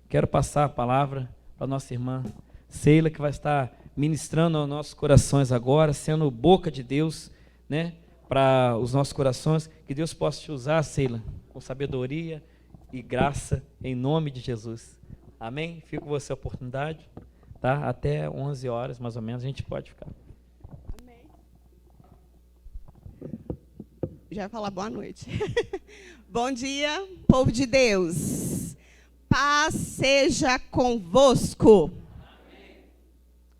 quero passar a palavra para a nossa irmã Seila, que vai estar ministrando aos nossos corações agora, sendo boca de Deus, né, para os nossos corações. Que Deus possa te usar, Seila, com sabedoria e graça, em nome de Jesus. Amém? Fico com você a oportunidade, tá? Até 11 horas, mais ou menos, a gente pode ficar. Amém. Já ia falar boa noite. Bom dia, povo de Deus. Paz seja convosco. Amém.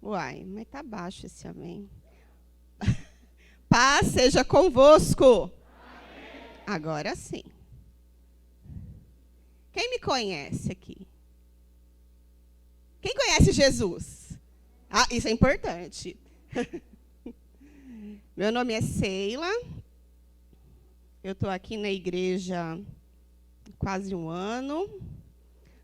Uai, mas tá baixo esse amém. Paz seja convosco. Amém. Agora sim. Quem me conhece aqui? Quem conhece Jesus? Ah, isso é importante. Meu nome é Seila. Eu estou aqui na igreja há quase um ano.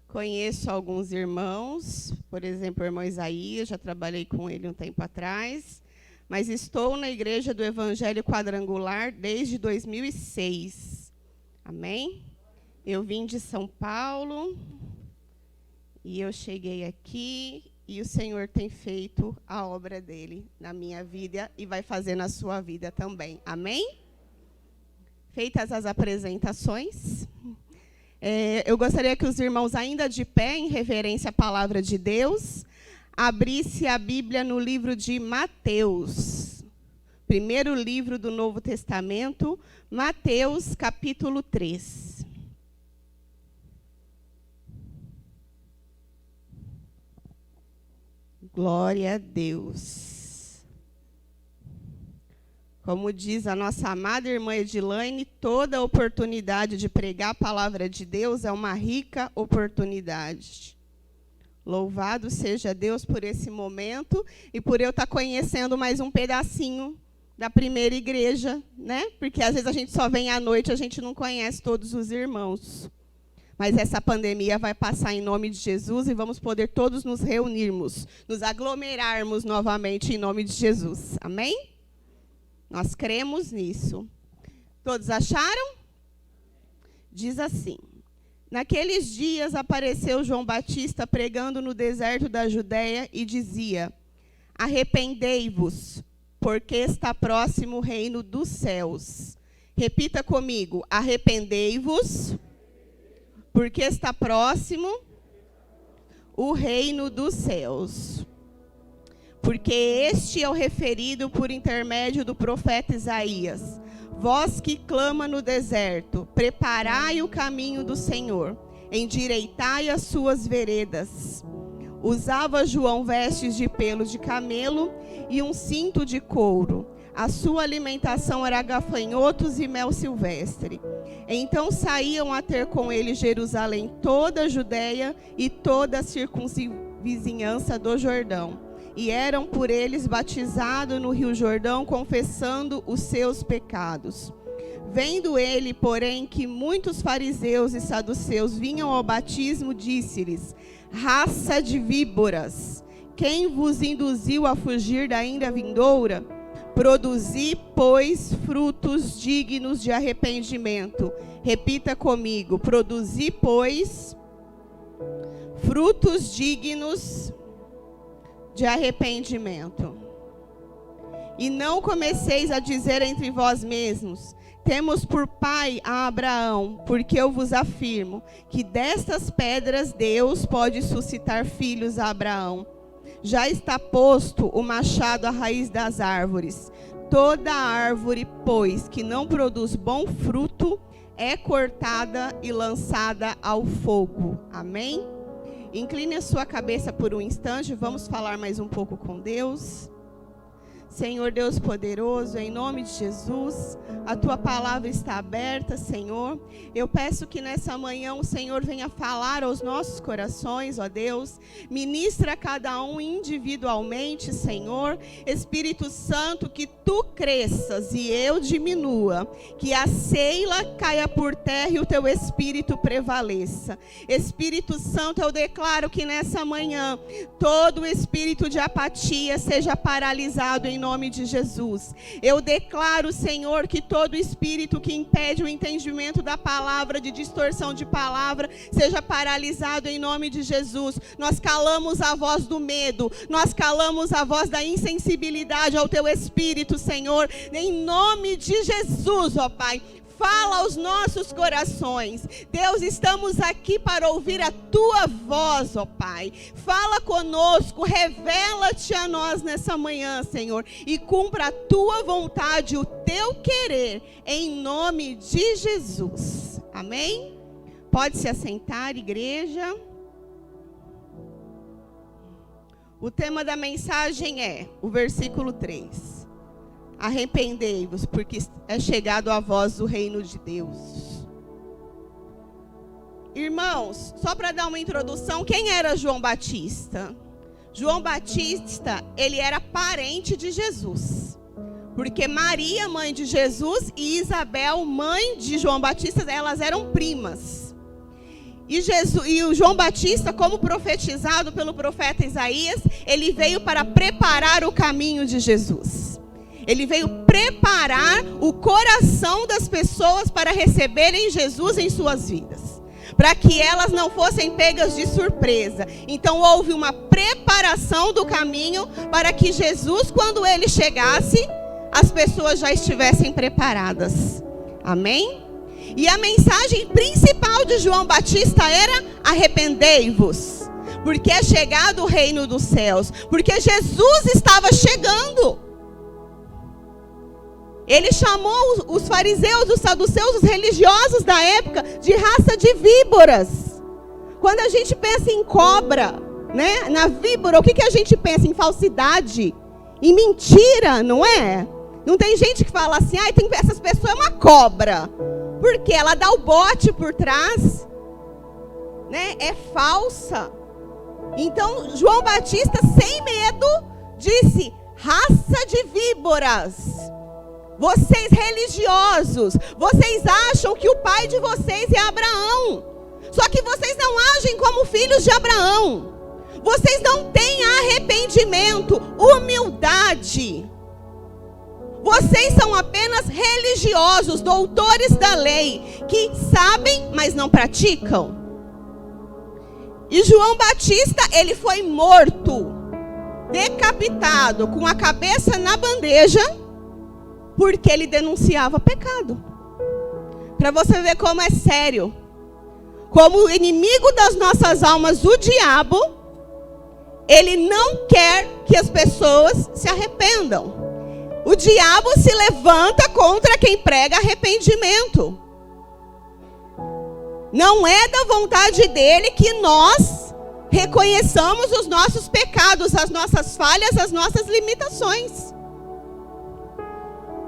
Conheço alguns irmãos, por exemplo, o irmão Isaías, já trabalhei com ele um tempo atrás. Mas estou na igreja do Evangelho Quadrangular desde 2006. Amém? Eu vim de São Paulo e eu cheguei aqui e o Senhor tem feito a obra dele na minha vida e vai fazer na sua vida também. Amém? Feitas as apresentações, eu gostaria que os irmãos, ainda de pé, em reverência à palavra de Deus, abrisse a Bíblia no livro de Mateus, primeiro livro do Novo Testamento, Mateus, capítulo 3. Glória a Deus. Como diz a nossa amada irmã Edilane, toda oportunidade de pregar a palavra de Deus é uma rica oportunidade. Louvado seja Deus por esse momento e por eu estar conhecendo mais um pedacinho da primeira igreja, né? Porque às vezes a gente só vem à noite, a gente não conhece todos os irmãos. Mas essa pandemia vai passar em nome de Jesus e vamos poder todos nos reunirmos, nos aglomerarmos novamente em nome de Jesus. Amém? Nós cremos nisso. Todos acharam? Diz assim: naqueles dias apareceu João Batista pregando no deserto da Judéia e dizia: arrependei-vos, porque está próximo o reino dos céus. Repita comigo: arrependei-vos, porque está próximo o reino dos céus. Porque este é o referido por intermédio do profeta Isaías. Vós que clama no deserto, preparai o caminho do Senhor, endireitai as suas veredas. Usava João vestes de pelos de camelo e um cinto de couro. A sua alimentação era gafanhotos e mel silvestre. Então saíam a ter com ele Jerusalém, toda a Judéia e toda a circunvizinhança do Jordão. E eram por eles batizados no rio Jordão, confessando os seus pecados. Vendo ele, porém, que muitos fariseus e saduceus vinham ao batismo, disse-lhes: raça de víboras, quem vos induziu a fugir da ira vindoura? Produzi, pois, frutos dignos de arrependimento. Repita comigo: produzi, pois, frutos dignos de arrependimento. E não comeceis a dizer entre vós mesmos: temos por pai a Abraão, porque eu vos afirmo que destas pedras Deus pode suscitar filhos a Abraão. Já está posto o machado à raiz das árvores. Toda árvore, pois, que não produz bom fruto, é cortada e lançada ao fogo. Amém? Incline a sua cabeça por um instante, vamos falar mais um pouco com Deus. Senhor Deus poderoso, em nome de Jesus, a Tua palavra está aberta, Senhor. Eu peço que nessa manhã o Senhor venha falar aos nossos corações, ó Deus. Ministra a cada um individualmente, Senhor. Espírito Santo, que Tu cresças e eu diminua. Que a Seila caia por terra e o Teu Espírito prevaleça. Espírito Santo, eu declaro que nessa manhã todo o espírito de apatia seja paralisado em nome de Jesus. Eu declaro, Senhor, que todo espírito que impede o entendimento da palavra, de distorção de palavra, seja paralisado em nome de Jesus. Nós calamos a voz do medo, nós calamos a voz da insensibilidade ao teu espírito, Senhor, em nome de Jesus, ó Pai. Fala aos nossos corações. Deus, estamos aqui para ouvir a tua voz, ó Pai. Fala conosco, revela-te a nós nessa manhã, Senhor, e cumpra a tua vontade, o teu querer, em nome de Jesus. Amém? Pode se assentar, igreja. O tema da mensagem é o versículo 3. Arrependei-vos, porque é chegado a vós o reino de Deus. Irmãos, só para dar uma introdução, quem era João Batista? João Batista, ele era parente de Jesus. Porque Maria, mãe de Jesus, e Isabel, mãe de João Batista, elas eram primas. E o João Batista, como profetizado pelo profeta Isaías, ele veio para preparar o caminho de Jesus. Ele veio preparar o coração das pessoas para receberem Jesus em suas vidas, para que elas não fossem pegas de surpresa. Então houve uma preparação do caminho para que Jesus, quando ele chegasse, as pessoas já estivessem preparadas. Amém? E a mensagem principal de João Batista era: arrependei-vos, porque é chegado o reino dos céus, porque Jesus estava chegando. Ele chamou os fariseus, os saduceus, os religiosos da época de raça de víboras. Quando a gente pensa em cobra, né, na víbora, o que a gente pensa? Em falsidade, em mentira, não é? Não tem gente que fala assim: essas pessoas é uma cobra, porque ela dá o bote por trás, né? É falsa. Então João Batista, sem medo, disse: raça de víboras. Vocês religiosos, vocês acham que o pai de vocês é Abraão. Só que vocês não agem como filhos de Abraão. Vocês não têm arrependimento, humildade. Vocês são apenas religiosos, doutores da lei, que sabem, mas não praticam. E João Batista, ele foi morto, decapitado, com a cabeça na bandeja, porque ele denunciava pecado. Para você ver como é sério. Como o inimigo das nossas almas, o diabo, ele não quer que as pessoas se arrependam. O diabo se levanta contra quem prega arrependimento. Não é da vontade dele que nós reconheçamos os nossos pecados, as nossas falhas, as nossas limitações.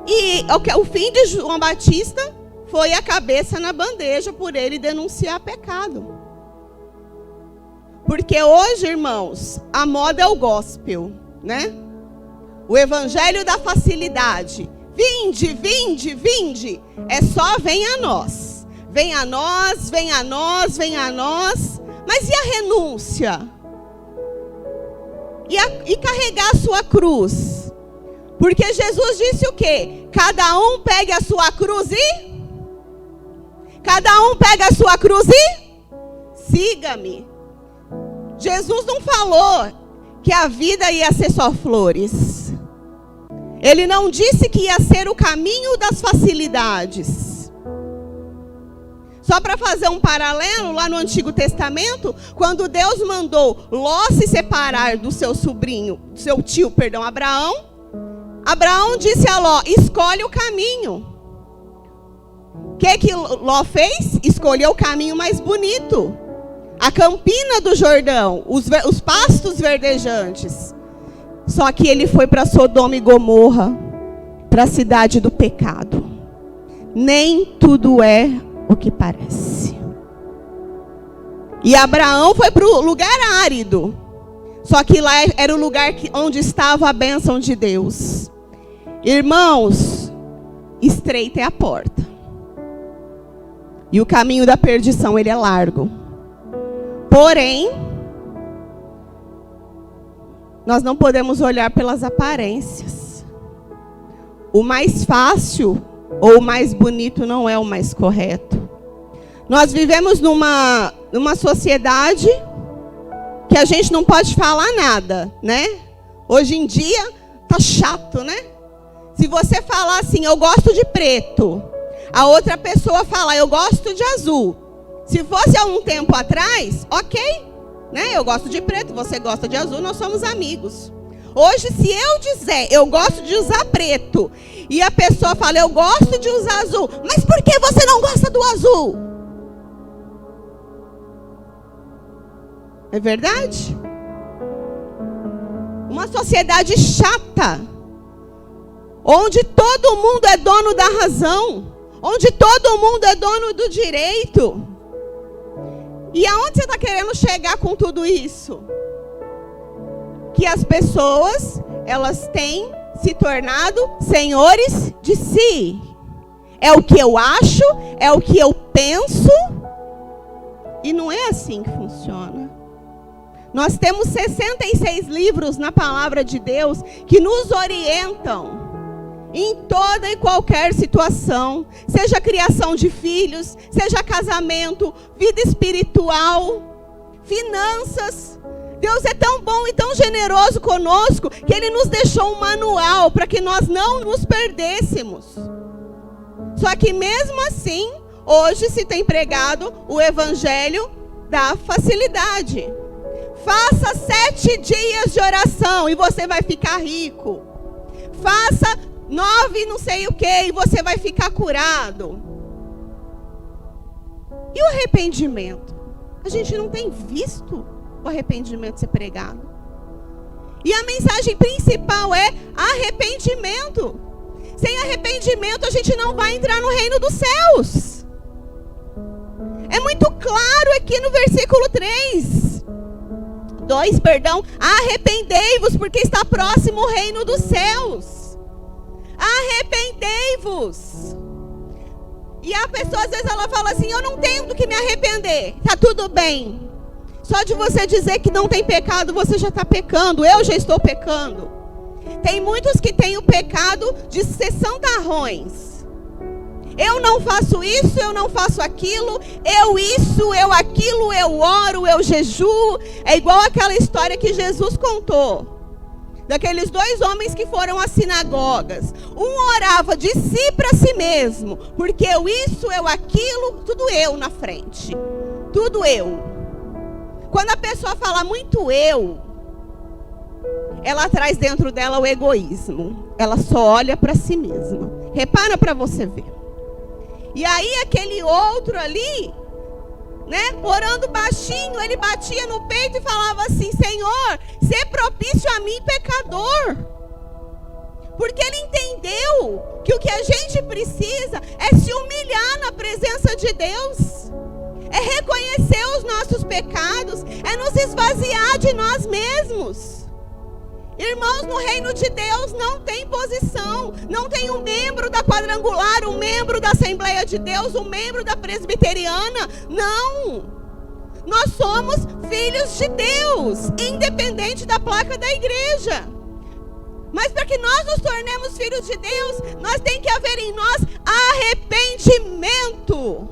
E o fim de João Batista foi a cabeça na bandeja por ele denunciar pecado. Porque hoje, irmãos, a moda é o gospel, né? O evangelho da facilidade. Vinde, vinde, vinde. É só vem a nós. Vem a nós, vem a nós, vem a nós. Mas e a renúncia? E carregar a sua cruz? Porque Jesus disse o quê? Cada um pegue a sua cruz e... Cada um pega a sua cruz e... Siga-me. Jesus não falou que a vida ia ser só flores. Ele não disse que ia ser o caminho das facilidades. Só para fazer um paralelo, lá no Antigo Testamento, quando Deus mandou Ló se separar do seu tio, Abraão, Abraão disse a Ló: escolhe o caminho. O que Ló fez? Escolheu o caminho mais bonito. A campina do Jordão, os pastos verdejantes. Só que ele foi para Sodoma e Gomorra, para a cidade do pecado. Nem tudo é o que parece. E Abraão foi para o lugar árido. Só que lá era o lugar onde estava a bênção de Deus. Irmãos, estreita é a porta. E o caminho da perdição, ele é largo. Porém, nós não podemos olhar pelas aparências. o mais fácil ou o mais bonito não é o mais correto. Nós vivemos numa sociedade que a gente não pode falar nada, né? Hoje em dia tá chato, né? Se você falar assim, eu gosto de preto, a outra pessoa fala, eu gosto de azul. Se fosse há um tempo atrás, ok, né? Eu gosto de preto, você gosta de azul, nós somos amigos. Hoje, se eu dizer, eu gosto de usar preto, e a pessoa fala, eu gosto de usar azul, mas por que você não gosta do azul? É verdade? Uma sociedade chata, onde todo mundo é dono da razão, onde todo mundo é dono do direito. E aonde você está querendo chegar com tudo isso? Que as pessoas, elas têm se tornado senhores de si. É o que eu acho, é o que eu penso, e não é assim que funciona. Nós temos 66 livros na palavra de Deus que nos orientam em toda e qualquer situação, seja criação de filhos, seja casamento, vida espiritual, finanças. Deus é tão bom e tão generoso conosco que Ele nos deixou um manual para que nós não nos perdêssemos. Só que mesmo assim, hoje se tem pregado o evangelho da facilidade. Faça 7 dias de oração e você vai ficar rico. Faça 9 não sei o que e você vai ficar curado. E o arrependimento? A gente não tem visto o arrependimento ser pregado. E a mensagem principal é arrependimento. Sem arrependimento a gente não vai entrar no reino dos céus. É muito claro aqui no versículo 2, arrependei-vos, porque está próximo o reino dos céus. Arrependei-vos. E a pessoa às vezes ela fala assim, eu não tenho do que me arrepender. Tá tudo bem. Só de você dizer que não tem pecado, você já está pecando. Eu já estou pecando. Tem muitos que têm o pecado de ser santarrões. Eu não faço isso, eu não faço aquilo, eu isso, eu aquilo, eu oro, eu jejuo. É igual aquela história que Jesus contou, daqueles 2 homens que foram às sinagogas. Um orava de si para si mesmo, porque eu isso, eu aquilo, tudo eu na frente. Tudo eu. Quando a pessoa fala muito eu, ela traz dentro dela o egoísmo. Ela só olha para si mesma. Repara para você ver. E aí aquele outro ali, né, orando baixinho, ele batia no peito e falava assim, Senhor, sê propício a mim, pecador. Porque ele entendeu que o que a gente precisa é se humilhar na presença de Deus. É reconhecer os nossos pecados, é nos esvaziar de nós mesmos. Irmãos, no reino de Deus não tem posição, não tem um membro da quadrangular, um membro da Assembleia de Deus, um membro da presbiteriana, não. Nós somos filhos de Deus, independente da placa da igreja. Mas para que nós nos tornemos filhos de Deus, nós tem que haver em nós arrependimento.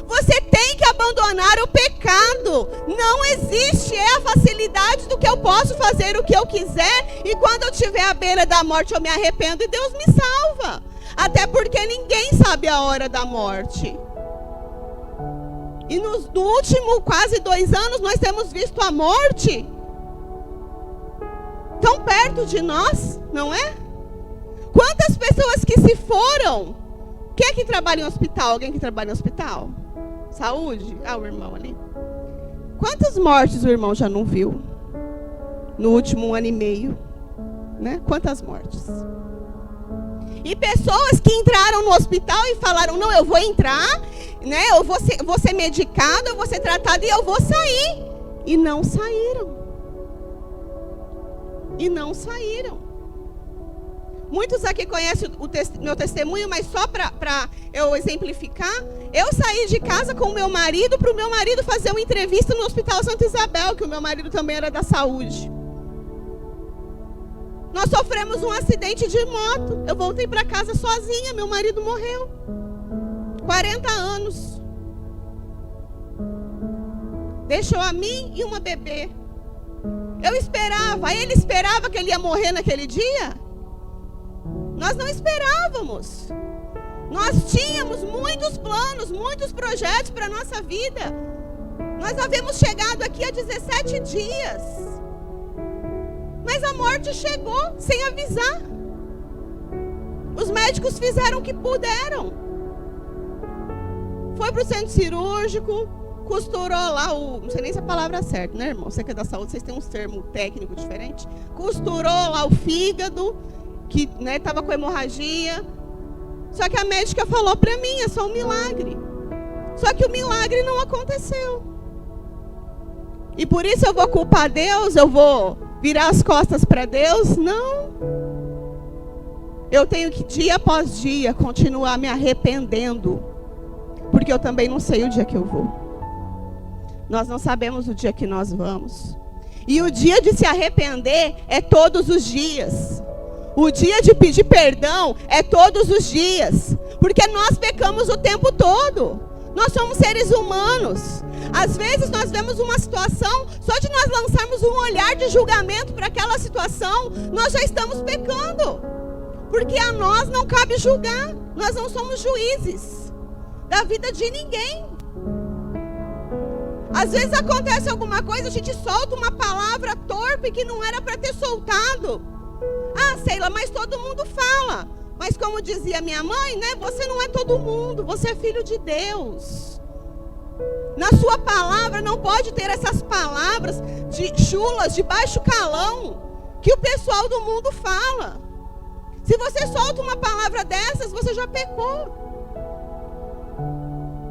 Você tem que abandonar o pecado. Não existe a facilidade do que eu posso fazer o que eu quiser e quando eu estiver à beira da morte eu me arrependo e Deus me salva. Até porque ninguém sabe a hora da morte. E no último quase 2 anos nós temos visto a morte tão perto de nós, não é? Quantas pessoas que se foram? Quem é que trabalha em hospital? Alguém que trabalha em hospital? Saúde? Ah, o irmão ali. Quantas mortes o irmão já não viu? No último 1 ano e meio, né? Quantas mortes? E pessoas que entraram no hospital e falaram, não, eu vou entrar, né? Eu vou ser medicado, eu vou ser tratado e eu vou sair. E não saíram. E não saíram. Muitos aqui conhecem o meu testemunho, mas só para eu exemplificar, eu saí de casa com o meu marido para o meu marido fazer uma entrevista no Hospital Santa Isabel, que o meu marido também era da saúde. Nós sofremos um acidente de moto. Eu voltei para casa sozinha, meu marido morreu. 40 anos. Deixou a mim e uma bebê. Eu esperava, ele esperava que ele ia morrer naquele dia? Nós não esperávamos. Nós tínhamos muitos planos, muitos projetos para a nossa vida. Nós havíamos chegado aqui há 17 dias. Mas a morte chegou sem avisar. Os médicos fizeram o que puderam. Foi para o centro cirúrgico, costurou lá o... Não sei nem se a palavra é certa, né, irmão? Você que é da saúde, vocês têm uns termos técnicos diferentes. Costurou lá o fígado, que estava com hemorragia. Só que a médica falou para mim, é só um milagre. Só que o milagre não aconteceu. E por isso eu vou culpar Deus? Eu vou virar as costas para Deus? Não. Eu tenho que, dia após dia, continuar me arrependendo. Porque eu também não sei o dia que eu vou. Nós não sabemos o dia que nós vamos. E o dia de se arrepender é todos os dias. O dia de pedir perdão é todos os dias. Porque nós pecamos o tempo todo. Nós somos seres humanos. Às vezes nós vemos uma situação, só de nós lançarmos um olhar de julgamento para aquela situação, nós já estamos pecando. Porque a nós não cabe julgar. Nós não somos juízes da vida de ninguém. Às vezes acontece alguma coisa, a gente solta uma palavra torpe que não era para ter soltado. Ah, Sheila, mas todo mundo fala. Mas como dizia minha mãe, né? Você não é todo mundo, você é filho de Deus. Na sua palavra não pode ter essas palavras de chulas, de baixo calão, que o pessoal do mundo fala. Se você solta uma palavra dessas, você já pecou.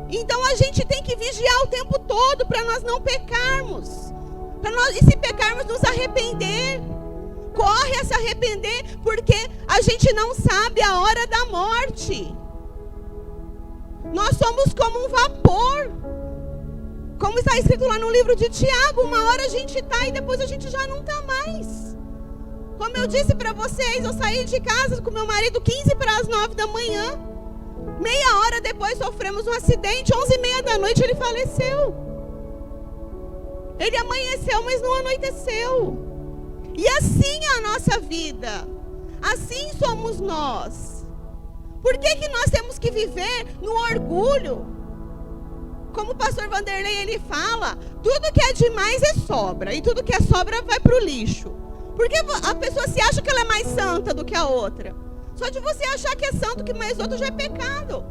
Então a gente tem que vigiar o tempo todo para nós não pecarmos. E se pecarmos, nos arrepender. Corre a se arrepender, porque a gente não sabe a hora da morte. Nós somos como um vapor. Como está escrito lá no livro de Tiago, uma hora a gente está e depois a gente já não está mais. Como eu disse para vocês, eu saí de casa com meu marido 15 para as 9 da manhã. Meia hora depois sofremos um acidente, 11h30 da noite ele faleceu. Ele amanheceu, mas não anoiteceu. E assim é a nossa vida. Assim somos nós. Por que nós temos que viver no orgulho? Como o pastor Vanderlei ele fala, tudo que é demais é sobra. E tudo que é sobra vai para o lixo. Porque a pessoa se acha que ela é mais santa do que a outra. Só de você achar que é santo, que mais outro já é pecado.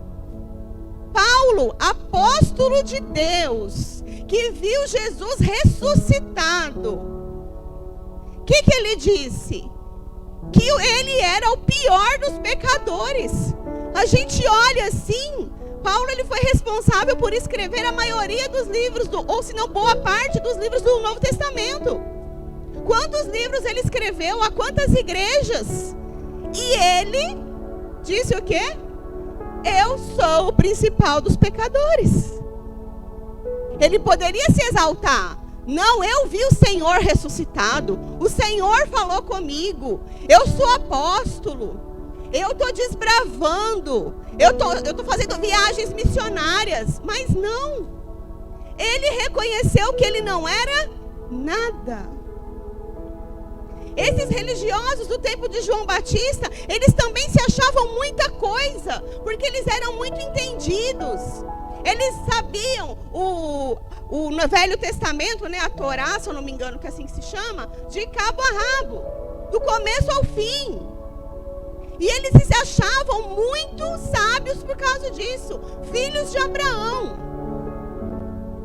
Paulo, apóstolo de Deus, que viu Jesus ressuscitado. O que ele disse? Que ele era o pior dos pecadores. A gente olha assim, Paulo ele foi responsável por escrever a maioria dos livros, ou se não boa parte dos livros do Novo Testamento. Quantos livros ele escreveu? A quantas igrejas? E ele disse o quê? Eu sou o principal dos pecadores. Ele poderia se exaltar. Não, eu vi o Senhor ressuscitado. O Senhor falou comigo. Eu sou apóstolo. Eu estou desbravando. Eu tô fazendo viagens missionárias. Mas não. Ele reconheceu que ele não era nada. Esses religiosos do tempo de João Batista, eles também se achavam muita coisa, porque eles eram muito entendidos. Eles sabiam no Velho Testamento, né, a Torá, se eu não me engano, que é assim que se chama, de cabo a rabo, do começo ao fim. E eles se achavam muito sábios por causa disso, filhos de Abraão.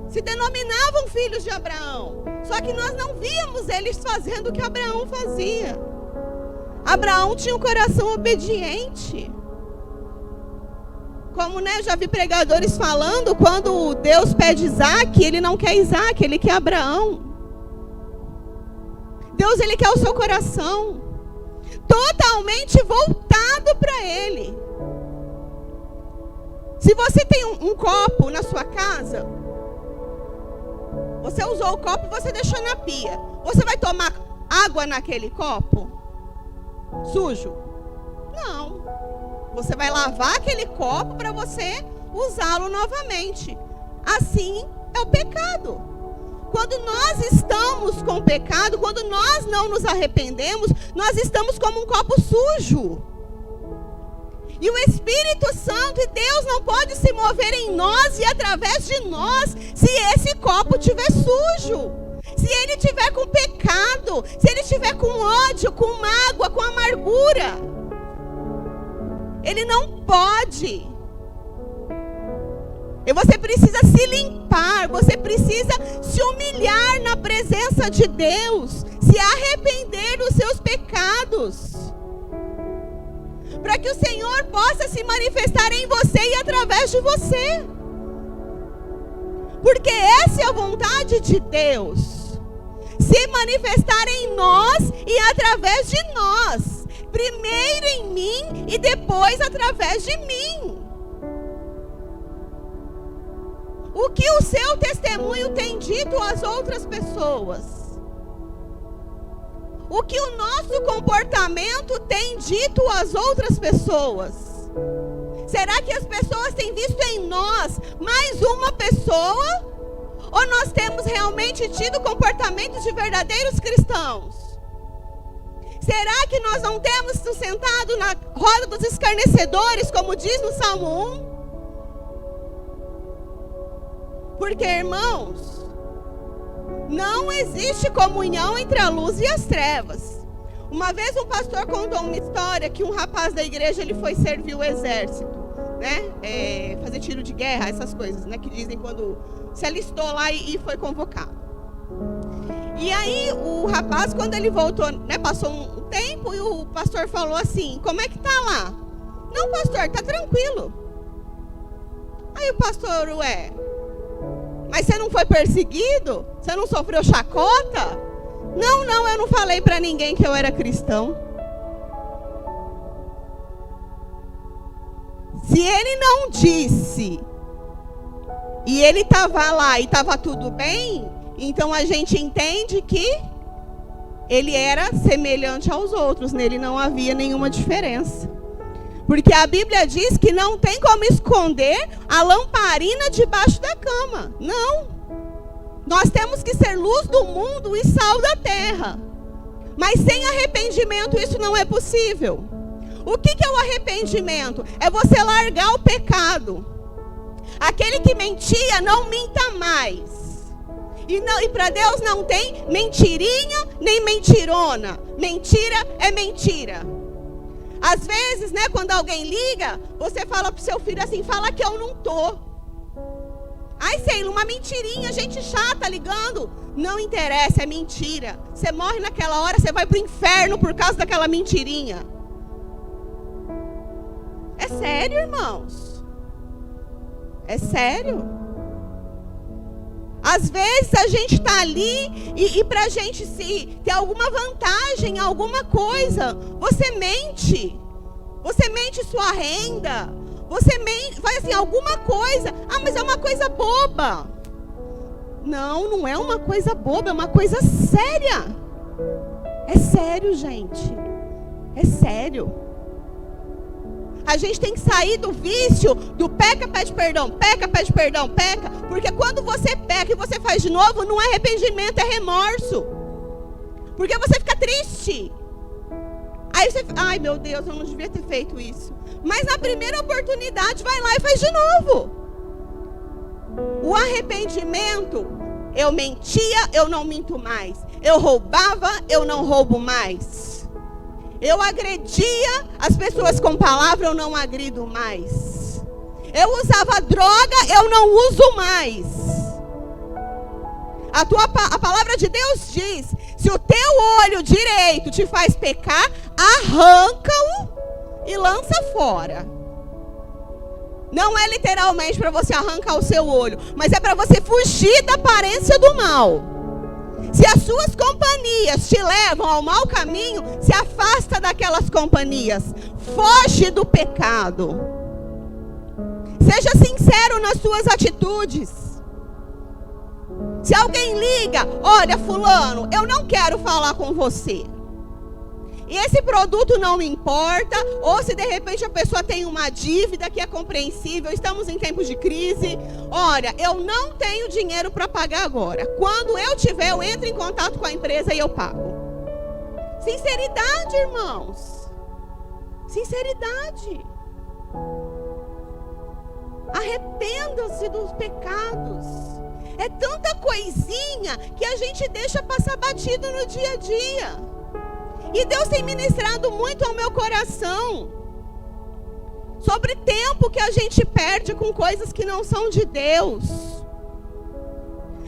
Se denominavam filhos de Abraão. Só que nós não víamos eles fazendo o que Abraão fazia. Abraão tinha um coração obediente. Como já vi pregadores falando, quando Deus pede Isaac, ele não quer Isaac, ele quer Abraão. Deus, ele quer o seu coração totalmente voltado para ele. Se você tem um copo na sua casa, você usou o copo e você deixou na pia. Você vai tomar água naquele copo? sujo? Não. Você vai lavar aquele copo para você usá-lo novamente. Assim é o pecado. Quando nós estamos com pecado, quando nós não nos arrependemos, nós estamos como um copo sujo. E o Espírito Santo e Deus não pode se mover em nós e através de nós se esse copo estiver sujo. Se ele estiver com pecado, se ele estiver com ódio, com mágoa, com amargura. Ele não pode. E você precisa se limpar, você precisa se humilhar na presença de Deus, se arrepender dos seus pecados, para que o Senhor possa se manifestar em você e através de você. Porque essa é a vontade de Deus, se manifestar em nós e através de nós, primeiro em mim e depois através de mim. O que o seu testemunho tem dito às outras pessoas? O que o nosso comportamento tem dito às outras pessoas? Será que as pessoas têm visto em nós mais uma pessoa? Ou nós temos realmente tido comportamentos de verdadeiros cristãos? Será que nós não temos nos sentado na roda dos escarnecedores, como diz no Salmo 1? Porque, irmãos, não existe comunhão entre a luz e as trevas. Uma vez um pastor contou uma história que um rapaz da igreja ele foi servir o exército, né? Fazer tiro de guerra, essas coisas, né? Que dizem quando se alistou lá e foi convocado. E aí o rapaz, quando ele voltou, né? Passou um tempo e o pastor falou assim: como é que tá lá? Não, pastor, tá tranquilo. Aí o pastor, mas você não foi perseguido? Você não sofreu chacota? Não, eu não falei para ninguém que eu era cristão. Se ele não disse, e ele estava lá e estava tudo bem, então a gente entende que ele era semelhante aos outros, nele não havia nenhuma diferença. Porque a Bíblia diz que não tem como esconder a lamparina debaixo da cama. Não. Nós temos que ser luz do mundo e sal da terra. Mas sem arrependimento isso não é possível. O que é o arrependimento? É você largar o pecado. Aquele que mentia, não minta mais. E para Deus não tem mentirinha nem mentirona. Mentira é mentira. Às vezes, né, quando alguém liga, você fala pro seu filho assim: fala que eu não tô. Ai, sei, uma mentirinha, gente chata ligando. Não interessa, é mentira. Você morre naquela hora, você vai pro inferno por causa daquela mentirinha. É sério, irmãos. É sério. Às vezes a gente está ali e para a gente se ter alguma vantagem, alguma coisa, você mente. Você mente sua renda. Você mente, faz assim, alguma coisa. Ah, mas é uma coisa boba. Não é uma coisa boba, é uma coisa séria. É sério, gente. É sério. A gente tem que sair do vício, do peca, pede perdão, peca, pede perdão, peca. Porque quando você peca e você faz de novo, não é arrependimento, é remorso. Porque você fica triste. Aí você, ai meu Deus, eu não devia ter feito isso. Mas na primeira oportunidade, vai lá e faz de novo. O arrependimento, eu mentia, eu não minto mais. Eu roubava, eu não roubo mais. Eu agredia as pessoas com palavra, eu não agrido mais. Eu usava droga, eu não uso mais. A palavra de Deus diz: se o teu olho direito te faz pecar, arranca-o e lança fora. Não é literalmente para você arrancar o seu olho, mas é para você fugir da aparência do mal. Se as suas companhias te levam ao mau caminho, se afasta daquelas companhias. Foge do pecado. Seja sincero nas suas atitudes. Se alguém liga: olha, fulano, eu não quero falar com você. E esse produto não me importa, ou se de repente a pessoa tem uma dívida que é compreensível, estamos em tempos de crise. Olha, eu não tenho dinheiro para pagar agora. Quando eu tiver, eu entro em contato com a empresa e eu pago. Sinceridade, irmãos. Sinceridade. Arrependam-se dos pecados. É tanta coisinha que a gente deixa passar batido no dia a dia. E Deus tem ministrado muito ao meu coração sobre tempo que a gente perde com coisas que não são de Deus.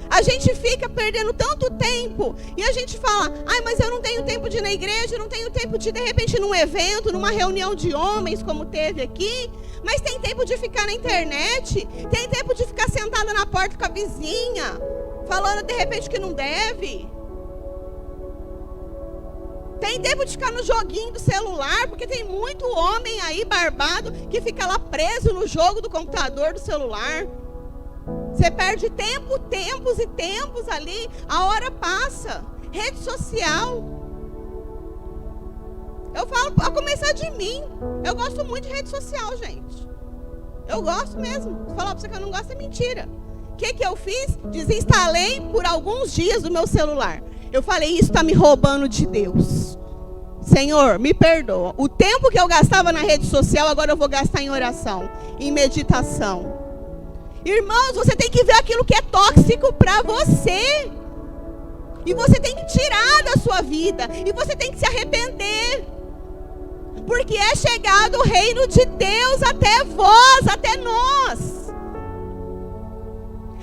A gente fica perdendo tanto tempo e a gente fala: ai, mas eu não tenho tempo de ir na igreja, eu não tenho tempo de repente num evento, numa reunião de homens como teve aqui. Mas tem tempo de ficar na internet, tem tempo de ficar sentada na porta com a vizinha, falando de repente que não deve. Tem tempo de ficar no joguinho do celular, porque tem muito homem aí barbado que fica lá preso no jogo do computador, do celular. Você perde tempo, tempos e tempos ali, a hora passa. Rede social. Eu falo, a começar de mim. Eu gosto muito de rede social, gente. Eu gosto mesmo. Se falar pra você que eu não gosto é mentira. O que eu fiz? Desinstalei por alguns dias do meu celular. Eu falei, isso está me roubando de Deus. Senhor, me perdoa. O tempo que eu gastava na rede social, agora eu vou gastar em oração, em meditação. Irmãos, você tem que ver aquilo que é tóxico para você. E você tem que tirar da sua vida. E você tem que se arrepender. Porque é chegado o reino de Deus até vós, até nós.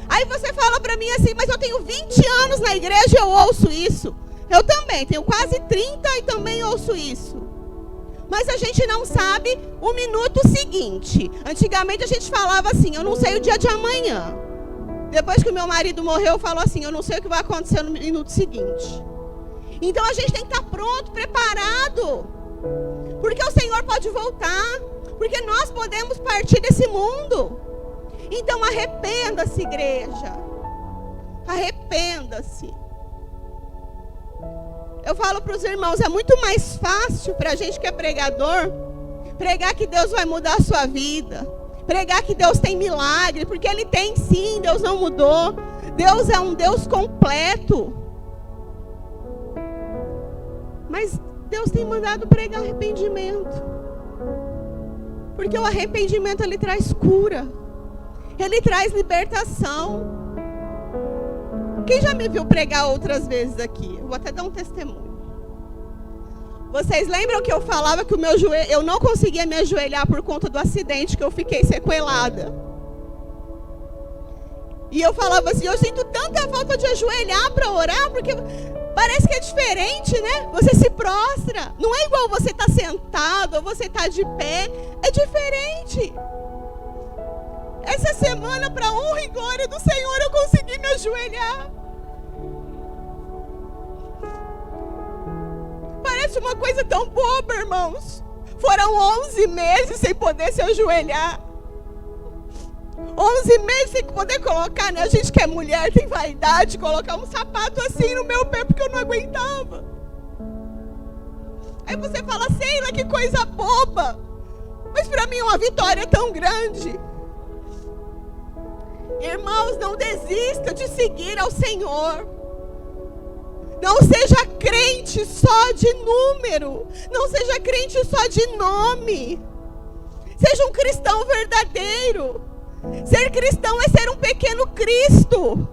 Aí você fala para mim assim, mas eu tenho 20 anos na igreja e eu ouço isso. Eu também, tenho quase 30 e também ouço isso. Mas a gente não sabe o minuto seguinte. Antigamente a gente falava assim, eu não sei o dia de amanhã. Depois que o meu marido morreu, eu falo assim, eu não sei o que vai acontecer no minuto seguinte. Então a gente tem que estar pronto, preparado. Porque o Senhor pode voltar. Porque nós podemos partir desse mundo. Então arrependa-se, igreja. Arrependa-se. Eu falo para os irmãos, é muito mais fácil para a gente que é pregador, pregar que Deus vai mudar a sua vida. Pregar que Deus tem milagre, porque Ele tem sim, Deus não mudou. Deus é um Deus completo. Mas Deus tem mandado pregar arrependimento. Porque o arrependimento, ele traz cura. Ele traz libertação. Quem já me viu pregar outras vezes aqui? Eu vou até dar um testemunho. Vocês lembram que eu falava que o meu joelho, eu não conseguia me ajoelhar por conta do acidente, que eu fiquei sequelada. E eu falava assim, eu sinto tanta falta de ajoelhar para orar, porque parece que é diferente, né? Você se prostra. Não é igual você estar sentado ou você estar de pé. É diferente. Essa semana, para honra e glória do Senhor, eu consegui me ajoelhar. Parece uma coisa tão boba, irmãos. Foram 11 meses sem poder se ajoelhar. 11 meses sem poder colocar, né? A gente que é mulher, tem vaidade, colocar um sapato assim no meu pé, porque eu não aguentava. Aí você fala, Sheila, que coisa boba. Mas para mim é uma vitória tão grande. Irmãos, não desista de seguir ao Senhor. Não seja crente só de número. Não seja crente só de nome. Seja um cristão verdadeiro. Ser cristão é ser um pequeno Cristo.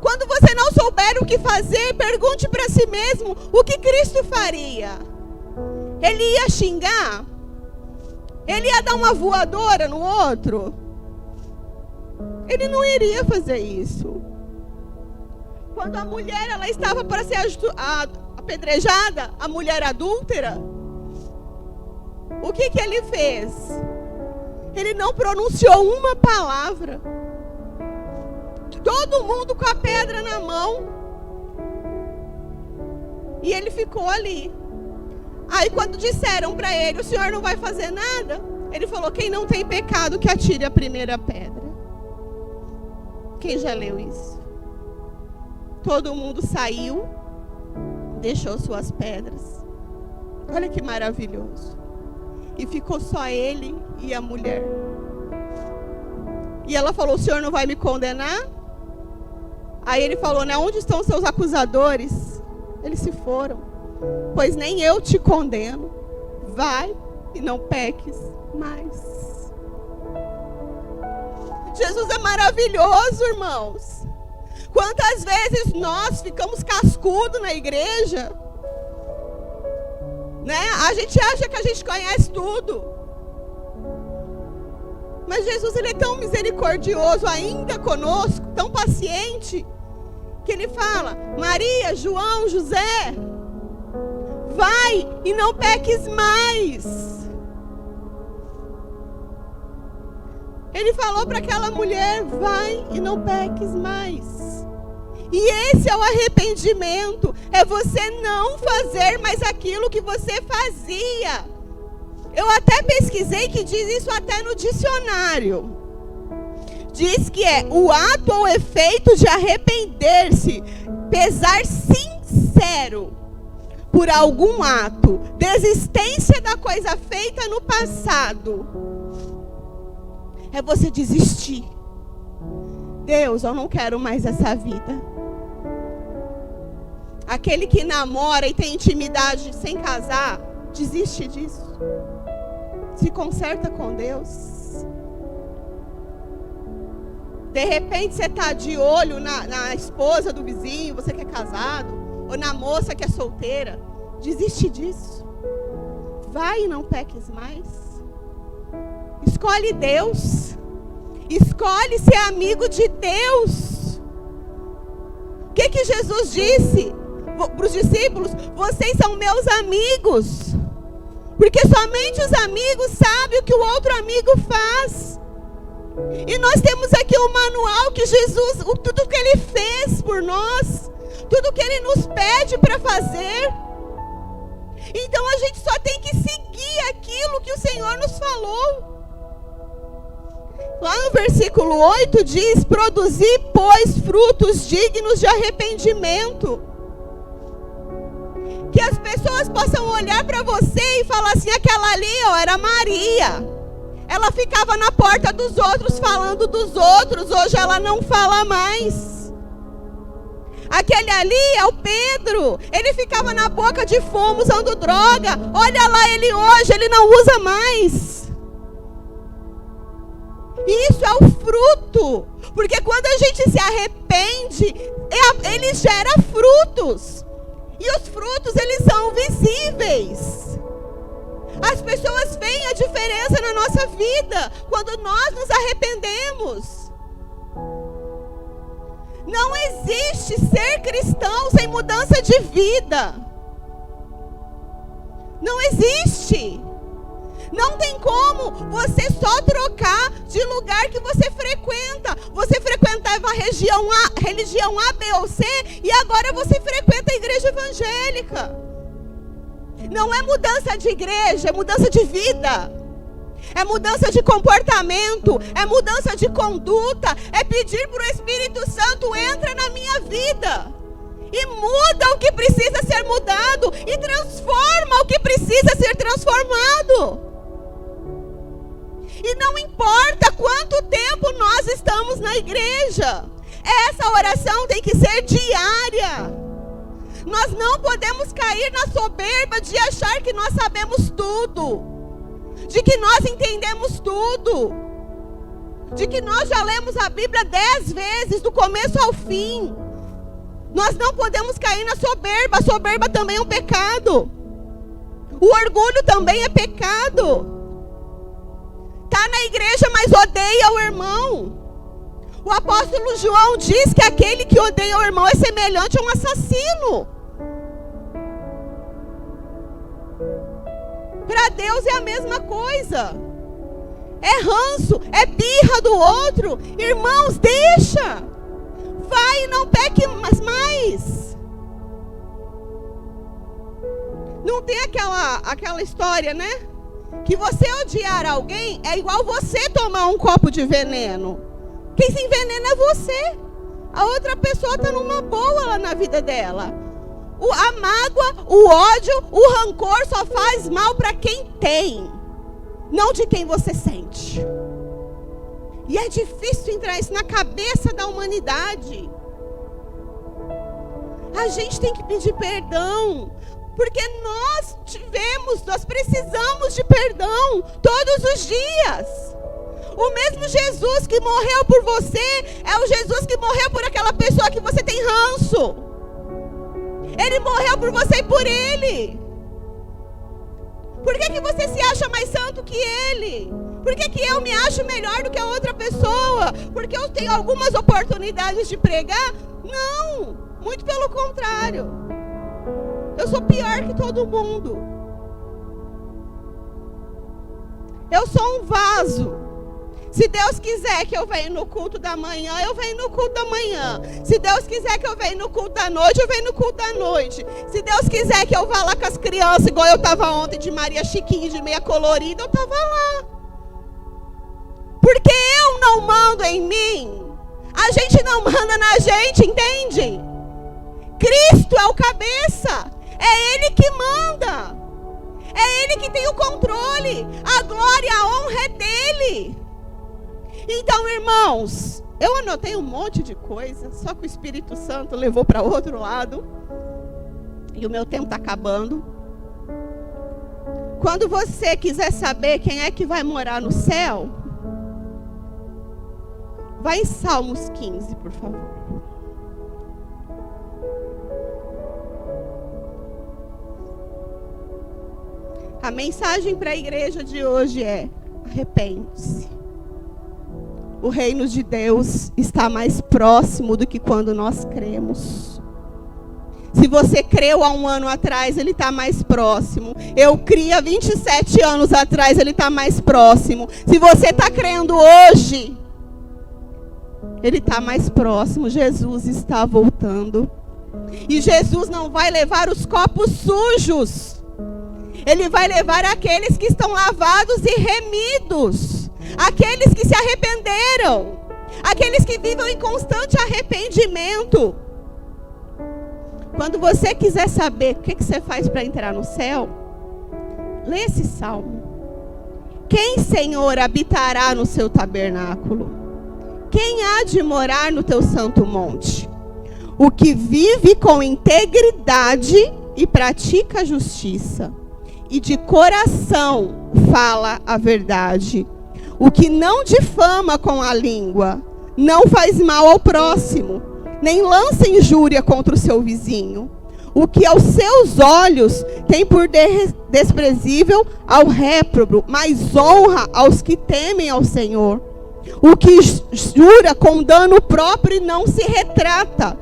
Quando você não souber o que fazer, pergunte para si mesmo o que Cristo faria. Ele ia xingar? Ele ia dar uma voadora no outro? Ele não iria fazer isso. Quando a mulher ela estava para ser apedrejada, a mulher adúltera, o que ele fez? Ele não pronunciou uma palavra. Todo mundo com a pedra na mão. E ele ficou ali. Aí quando disseram para ele, o senhor não vai fazer nada? Ele falou, quem não tem pecado que atire a primeira pedra. Quem já leu isso? Todo mundo saiu, deixou suas pedras. Olha que maravilhoso. E ficou só ele e a mulher. E ela falou: o senhor não vai me condenar? Aí ele falou: né, onde estão seus acusadores? Eles se foram. Pois nem eu te condeno. Vai e não peques mais. Jesus é maravilhoso, irmãos. Quantas vezes nós ficamos cascudos na igreja, né? A gente acha que a gente conhece tudo. Mas Jesus, ele é tão misericordioso ainda conosco, tão paciente, que ele fala: Maria, João, José, vai e não peques mais. Ele falou para aquela mulher: vai e não peques mais. E esse é o arrependimento, é você não fazer mais aquilo que você fazia. Eu até pesquisei que diz isso até no dicionário. Diz que é o ato ou efeito de arrepender-se, pesar sincero por algum ato, desistência da coisa feita no passado. É você desistir. Deus, eu não quero mais essa vida. Aquele que namora e tem intimidade sem casar, desiste disso. Se conserta com Deus. De repente você está de olho na esposa do vizinho, você que é casado, ou na moça que é solteira. Desiste disso. Vai e não peques mais. Escolhe Deus. Escolhe ser amigo de Deus. O que Jesus disse para os discípulos? Vocês são meus amigos. Porque somente os amigos sabem o que o outro amigo faz. E nós temos aqui um manual que Jesus, tudo que ele fez por nós, tudo que ele nos pede para fazer. Então a gente só tem que seguir aquilo que o Senhor nos falou. Lá no versículo 8 diz: produzir, pois, frutos dignos de arrependimento. Que as pessoas possam olhar para você e falar assim: aquela ali, ó, era Maria. Ela ficava na porta dos outros, falando dos outros. Hoje ela não fala mais. Aquele ali é o Pedro. Ele ficava na boca de fumo, usando droga. Olha lá ele hoje, ele não usa mais. Isso é o fruto. Porque quando a gente se arrepende, ele gera frutos. E os frutos, eles são visíveis. As pessoas veem a diferença na nossa vida quando nós nos arrependemos. Não existe ser cristão sem mudança de vida. Não existe. Não tem como você só trocar de lugar que você frequenta. Você frequentava a religião A, B ou C, e agora você frequenta a igreja evangélica. Não é mudança de igreja, é mudança de vida. É mudança de comportamento, é mudança de conduta, é pedir para o Espírito Santo: entra na minha vida e muda o que precisa ser mudado e transforma o que precisa ser transformado. E não importa quanto tempo nós estamos na igreja, essa oração tem que ser diária. Nós não podemos cair na soberba de achar que nós sabemos tudo, de que nós entendemos tudo, de que nós já lemos a Bíblia 10 vezes, do começo ao fim. Nós não podemos cair na soberba. A soberba também é um pecado. O orgulho também é pecado. Está na igreja, mas odeia o irmão. O apóstolo João diz que aquele que odeia o irmão é semelhante a um assassino. Para Deus é a mesma coisa. É ranço, é birra do outro. Irmãos, deixa. Vai e não peque mais. Não tem aquela história, né? Que você odiar alguém é igual você tomar um copo de veneno. Quem se envenena é você. A outra pessoa está numa boa lá na vida dela. A mágoa, o ódio, o rancor só faz mal para quem tem, não de quem você sente. E é difícil entrar isso na cabeça da humanidade. A gente tem que pedir perdão, porque nós precisamos de perdão todos os dias. O mesmo Jesus que morreu por você é o Jesus que morreu por aquela pessoa que você tem ranço. Ele morreu por você e por ele. Por que você se acha mais santo que ele? Por que eu me acho melhor do que a outra pessoa? Porque eu tenho algumas oportunidades de pregar? Não, muito pelo contrário. Eu sou pior que todo mundo. Eu sou um vaso. Se Deus quiser que eu venha no culto da manhã, eu venho no culto da manhã. Se Deus quiser que eu venha no culto da noite, eu venho no culto da noite. Se Deus quiser que eu vá lá com as crianças, igual eu estava ontem de Maria Chiquinha, de meia colorida, eu estava lá. Porque eu não mando em mim. A gente não manda na gente, entende? Cristo é o cabeça. É Ele que manda. É Ele que tem o controle. A glória, a honra é dEle. Então, irmãos, eu anotei um monte de coisa, só que o Espírito Santo levou para outro lado. E o meu tempo está acabando. Quando você quiser saber quem é que vai morar no céu, vai em Salmos 15, por favor. A mensagem para a igreja de hoje é: arrepende-se. O reino de Deus está mais próximo do que quando nós cremos. Se você creu há um ano atrás, Ele está mais próximo. Eu criei há 27 anos atrás, Ele está mais próximo. Se você está crendo hoje, Ele está mais próximo. Jesus está voltando. E Jesus não vai levar os copos sujos. Ele vai levar aqueles que estão lavados e remidos. Aqueles que se arrependeram. Aqueles que vivem em constante arrependimento. Quando você quiser saber o que você faz para entrar no céu, lê esse salmo. Quem, Senhor, habitará no seu tabernáculo? Quem há de morar no teu santo monte? O que vive com integridade e pratica a justiça, e de coração fala a verdade. O que não difama com a língua, não faz mal ao próximo, nem lança injúria contra o seu vizinho. O que aos seus olhos tem por desprezível ao réprobo, mas honra aos que temem ao Senhor. O que jura com dano próprio e não se retrata.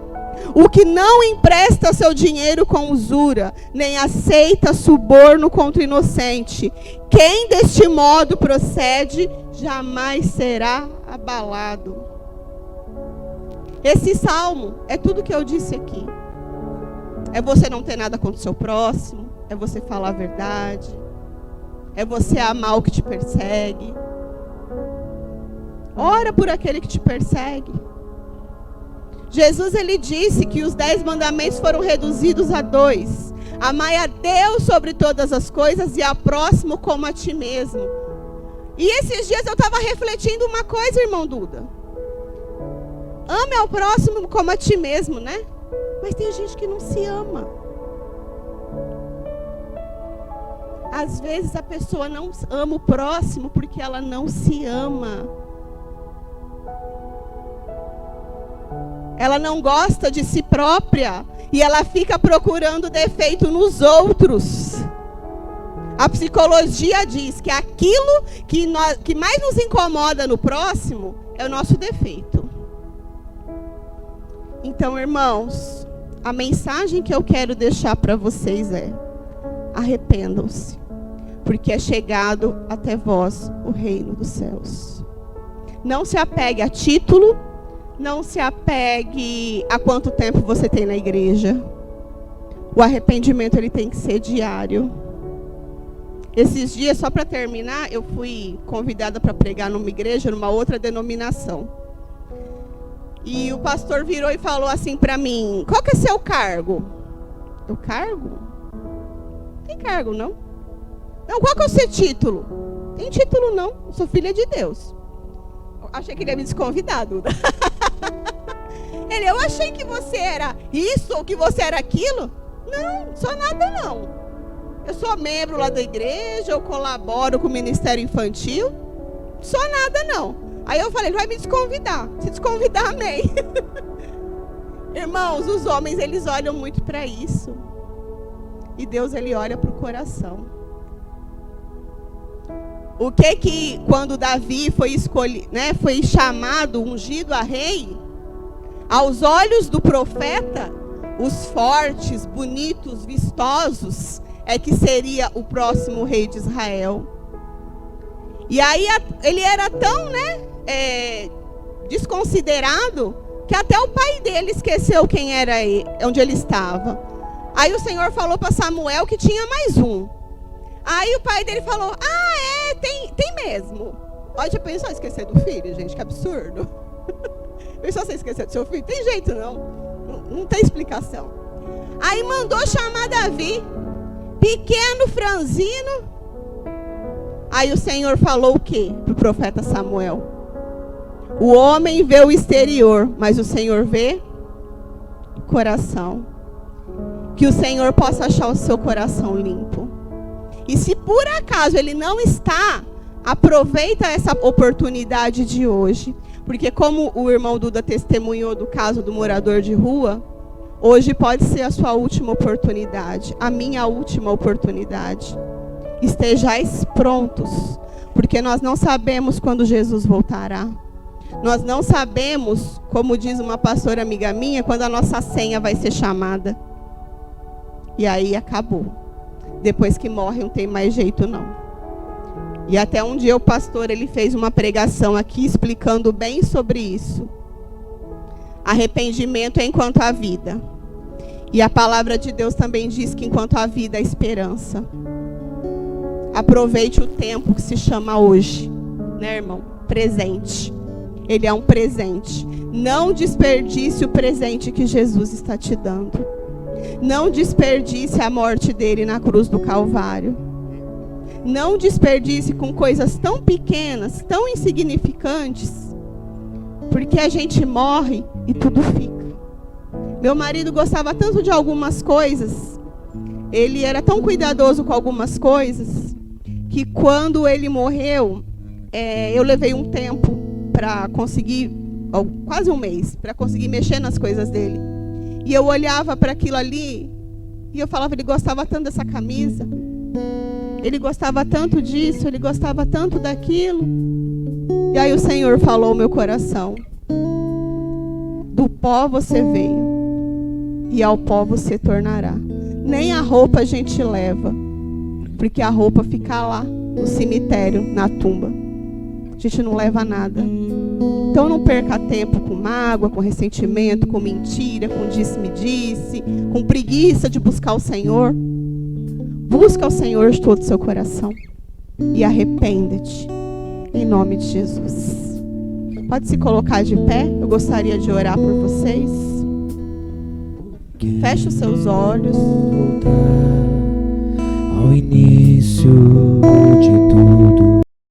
O que não empresta seu dinheiro com usura, nem aceita suborno contra o inocente. Quem deste modo procede, jamais será abalado. Esse salmo é tudo que eu disse aqui. É você não ter nada contra o seu próximo. É você falar a verdade. É você amar o que te persegue. Ora por aquele que te persegue. Jesus, ele disse que os 10 mandamentos foram reduzidos a 2. Amai a Deus sobre todas as coisas e ao próximo como a ti mesmo. E esses dias eu estava refletindo uma coisa, irmão Duda. Ame ao próximo como a ti mesmo, né? Mas tem gente que não se ama. Às vezes a pessoa não ama o próximo porque ela não se ama. Ela não gosta de si própria e ela fica procurando defeito nos outros. A psicologia diz que aquilo que mais nos incomoda no próximo é o nosso defeito. Então, irmãos, a mensagem que eu quero deixar para vocês é: arrependam-se, porque é chegado até vós o reino dos céus. Não se apegue a título. Não se apegue a quanto tempo você tem na igreja. O arrependimento, ele tem que ser diário. Esses dias, só para terminar, eu fui convidada para pregar numa igreja, numa outra denominação. E o pastor virou e falou assim para mim: qual que é seu cargo? O cargo? Tem cargo, não? Não, qual que é o seu título? Tem título, não. Eu sou filha de Deus. Achei que ele ia me desconvidar, Duda. Eu achei que você era isso ou que você era aquilo. Não, sou nada não. Eu sou membro lá da igreja, eu colaboro com o Ministério Infantil. Sou nada não. Aí eu falei, ele vai me desconvidar. Se desconvidar, amém. Irmãos, os homens, eles olham muito para isso. E Deus, ele olha para o coração. O que quando Davi foi escolhido, né, foi chamado, ungido a rei, aos olhos do profeta, os fortes, bonitos, vistosos, é que seria o próximo rei de Israel. E aí ele era tão, desconsiderado, que até o pai dele esqueceu quem era ele, onde ele estava. Aí o Senhor falou para Samuel que tinha mais um. Aí o pai dele falou, tem mesmo. Olha, já pensou em esquecer do filho, gente? Que absurdo. Pensou você esquecer do seu filho? Tem jeito não tem explicação. Aí mandou chamar Davi, pequeno, franzino. Aí o Senhor falou o quê para o profeta Samuel? O homem vê o exterior, mas o Senhor vê o coração. Que o Senhor possa achar o seu coração limpo. E se por acaso ele não está, aproveita essa oportunidade de hoje. Porque como o irmão Duda testemunhou do caso do morador de rua, hoje pode ser a sua última oportunidade, a minha última oportunidade. Estejais prontos, porque nós não sabemos quando Jesus voltará. Nós não sabemos, como diz uma pastora amiga minha, quando a nossa senha vai ser chamada. E aí acabou. Depois que morre não tem mais jeito não. E até um dia o pastor, ele fez uma pregação aqui explicando bem sobre isso. Arrependimento é enquanto há vida. E a palavra de Deus também diz que enquanto há vida há esperança. Aproveite o tempo que se chama hoje, né, irmão? Presente. Ele é um presente. Não desperdice o presente que Jesus está te dando. Não desperdice a morte dele na cruz do Calvário. Não desperdice com coisas tão pequenas, tão insignificantes, porque a gente morre e tudo fica. Meu marido gostava tanto de algumas coisas, ele era tão cuidadoso com algumas coisas, que quando ele morreu, eu levei um tempo para conseguir, quase um mês, para conseguir mexer nas coisas dele. E eu olhava para aquilo ali e eu falava, ele gostava tanto dessa camisa, ele gostava tanto disso, ele gostava tanto daquilo. E aí o Senhor falou ao meu coração, do pó você veio e ao pó você tornará. Nem a roupa a gente leva, porque a roupa fica lá no cemitério, na tumba. A gente não leva nada. Então não perca tempo com mágoa, com ressentimento, com mentira, com disse-me-disse, com preguiça de buscar o Senhor. Busca o Senhor de todo o seu coração e arrependa-te, em nome de Jesus. Pode se colocar de pé, eu gostaria de orar por vocês. Feche os seus olhos. Voltar ao início de tudo.